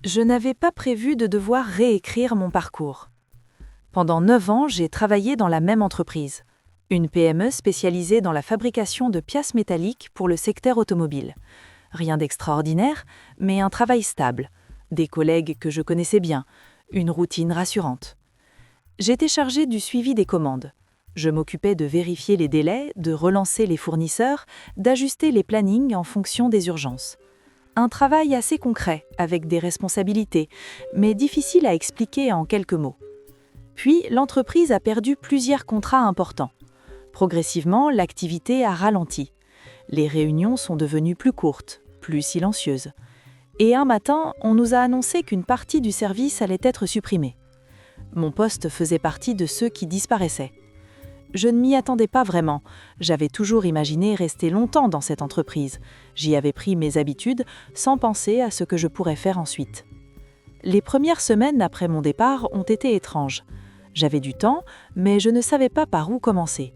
Je n'avais pas prévu de devoir réécrire mon parcours. Pendant 9 ans, j'ai travaillé dans la même entreprise, une PME spécialisée dans la fabrication de pièces métalliques pour le secteur automobile. Rien d'extraordinaire, mais un travail stable, des collègues que je connaissais bien, une routine rassurante. J'étais chargée du suivi des commandes. Je m'occupais de vérifier les délais, de relancer les fournisseurs, d'ajuster les plannings en fonction des urgences. Un travail assez concret, avec des responsabilités, mais difficile à expliquer en quelques mots. Puis, l'entreprise a perdu plusieurs contrats importants. Progressivement, l'activité a ralenti. Les réunions sont devenues plus courtes, plus silencieuses. Et un matin, on nous a annoncé qu'une partie du service allait être supprimée. Mon poste faisait partie de ceux qui disparaissaient. Je ne m'y attendais pas vraiment. J'avais toujours imaginé rester longtemps dans cette entreprise. J'y avais pris mes habitudes sans penser à ce que je pourrais faire ensuite. Les premières semaines après mon départ ont été étranges. J'avais du temps, mais je ne savais pas par où commencer.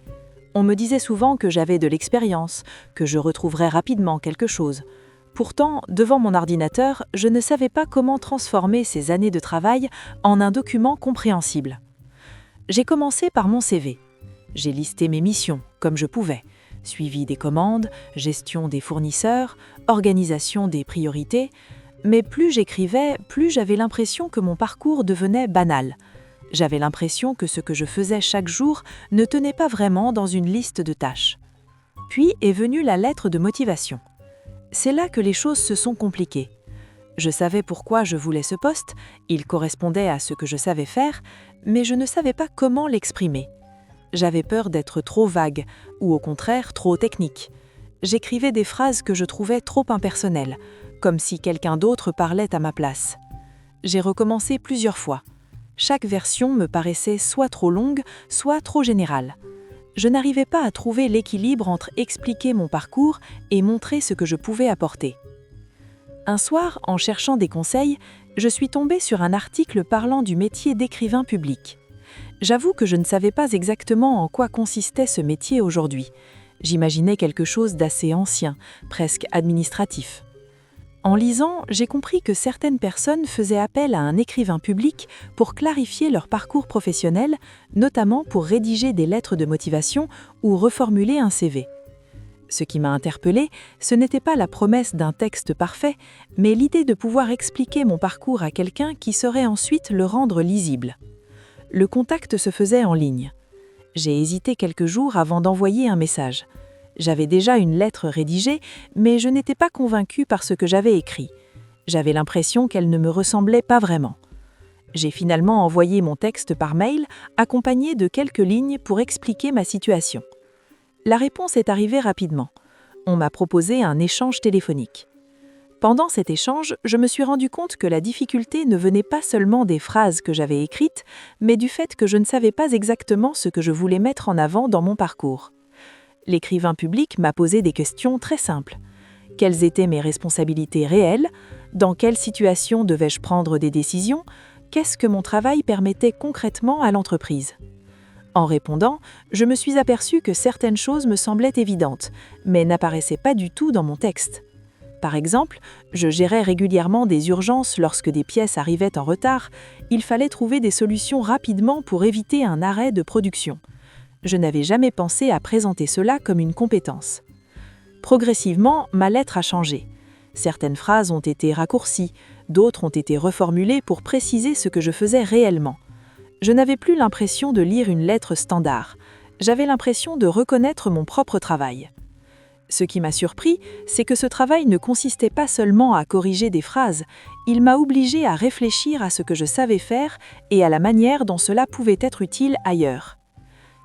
On me disait souvent que j'avais de l'expérience, que je retrouverais rapidement quelque chose. Pourtant, devant mon ordinateur, je ne savais pas comment transformer ces années de travail en un document compréhensible. J'ai commencé par mon CV. J'ai listé mes missions, comme je pouvais. Suivi des commandes, gestion des fournisseurs, organisation des priorités. Mais plus j'écrivais, plus j'avais l'impression que mon parcours devenait banal. J'avais l'impression que ce que je faisais chaque jour ne tenait pas vraiment dans une liste de tâches. Puis est venue la lettre de motivation. C'est là que les choses se sont compliquées. Je savais pourquoi je voulais ce poste, il correspondait à ce que je savais faire, mais je ne savais pas comment l'exprimer. J'avais peur d'être trop vague, ou au contraire trop technique. J'écrivais des phrases que je trouvais trop impersonnelles, comme si quelqu'un d'autre parlait à ma place. J'ai recommencé plusieurs fois. Chaque version me paraissait soit trop longue, soit trop générale. Je n'arrivais pas à trouver l'équilibre entre expliquer mon parcours et montrer ce que je pouvais apporter. Un soir, en cherchant des conseils, je suis tombée sur un article parlant du métier d'écrivain public. J'avoue que je ne savais pas exactement en quoi consistait ce métier aujourd'hui. J'imaginais quelque chose d'assez ancien, presque administratif. En lisant, j'ai compris que certaines personnes faisaient appel à un écrivain public pour clarifier leur parcours professionnel, notamment pour rédiger des lettres de motivation ou reformuler un CV. Ce qui m'a interpellée, ce n'était pas la promesse d'un texte parfait, mais l'idée de pouvoir expliquer mon parcours à quelqu'un qui saurait ensuite le rendre lisible. Le contact se faisait en ligne. J'ai hésité quelques jours avant d'envoyer un message. J'avais déjà une lettre rédigée, mais je n'étais pas convaincue par ce que j'avais écrit. J'avais l'impression qu'elle ne me ressemblait pas vraiment. J'ai finalement envoyé mon texte par mail, accompagné de quelques lignes pour expliquer ma situation. La réponse est arrivée rapidement. On m'a proposé un échange téléphonique. Pendant cet échange, je me suis rendu compte que la difficulté ne venait pas seulement des phrases que j'avais écrites, mais du fait que je ne savais pas exactement ce que je voulais mettre en avant dans mon parcours. L'écrivain public m'a posé des questions très simples. Quelles étaient mes responsabilités réelles? Dans quelle situation devais-je prendre des décisions? Qu'est-ce que mon travail permettait concrètement à l'entreprise? En répondant, je me suis aperçue que certaines choses me semblaient évidentes, mais n'apparaissaient pas du tout dans mon texte. Par exemple, je gérais régulièrement des urgences lorsque des pièces arrivaient en retard. Il fallait trouver des solutions rapidement pour éviter un arrêt de production. Je n'avais jamais pensé à présenter cela comme une compétence. Progressivement, ma lettre a changé. Certaines phrases ont été raccourcies, d'autres ont été reformulées pour préciser ce que je faisais réellement. Je n'avais plus l'impression de lire une lettre standard. J'avais l'impression de reconnaître mon propre travail. Ce qui m'a surpris, c'est que ce travail ne consistait pas seulement à corriger des phrases, il m'a obligée à réfléchir à ce que je savais faire et à la manière dont cela pouvait être utile ailleurs.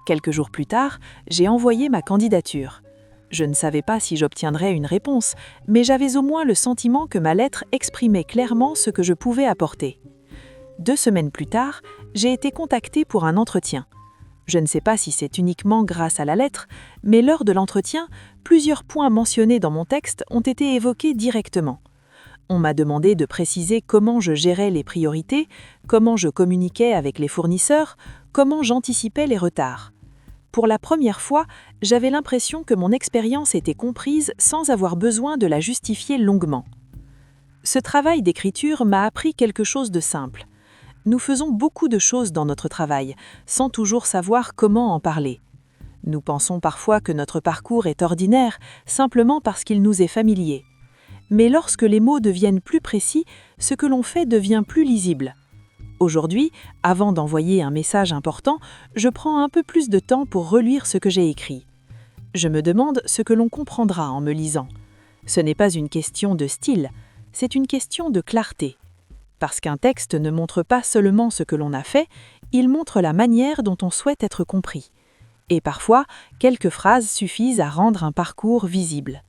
Quelques jours plus tard, j'ai envoyé ma candidature. Je ne savais pas si j'obtiendrais une réponse, mais j'avais au moins le sentiment que ma lettre exprimait clairement ce que je pouvais apporter. 2 semaines plus tard, j'ai été contactée pour un entretien. Je ne sais pas si c'est uniquement grâce à la lettre, mais lors de l'entretien, plusieurs points mentionnés dans mon texte ont été évoqués directement. On m'a demandé de préciser comment je gérais les priorités, comment je communiquais avec les fournisseurs, comment j'anticipais les retards. Pour la première fois, j'avais l'impression que mon expérience était comprise sans avoir besoin de la justifier longuement. Ce travail d'écriture m'a appris quelque chose de simple. Nous faisons beaucoup de choses dans notre travail, sans toujours savoir comment en parler. Nous pensons parfois que notre parcours est ordinaire, simplement parce qu'il nous est familier. Mais lorsque les mots deviennent plus précis, ce que l'on fait devient plus lisible. Aujourd'hui, avant d'envoyer un message important, je prends un peu plus de temps pour relire ce que j'ai écrit. Je me demande ce que l'on comprendra en me lisant. Ce n'est pas une question de style, c'est une question de clarté. Parce qu'un texte ne montre pas seulement ce que l'on a fait, il montre la manière dont on souhaite être compris. Et parfois, quelques phrases suffisent à rendre un parcours visible.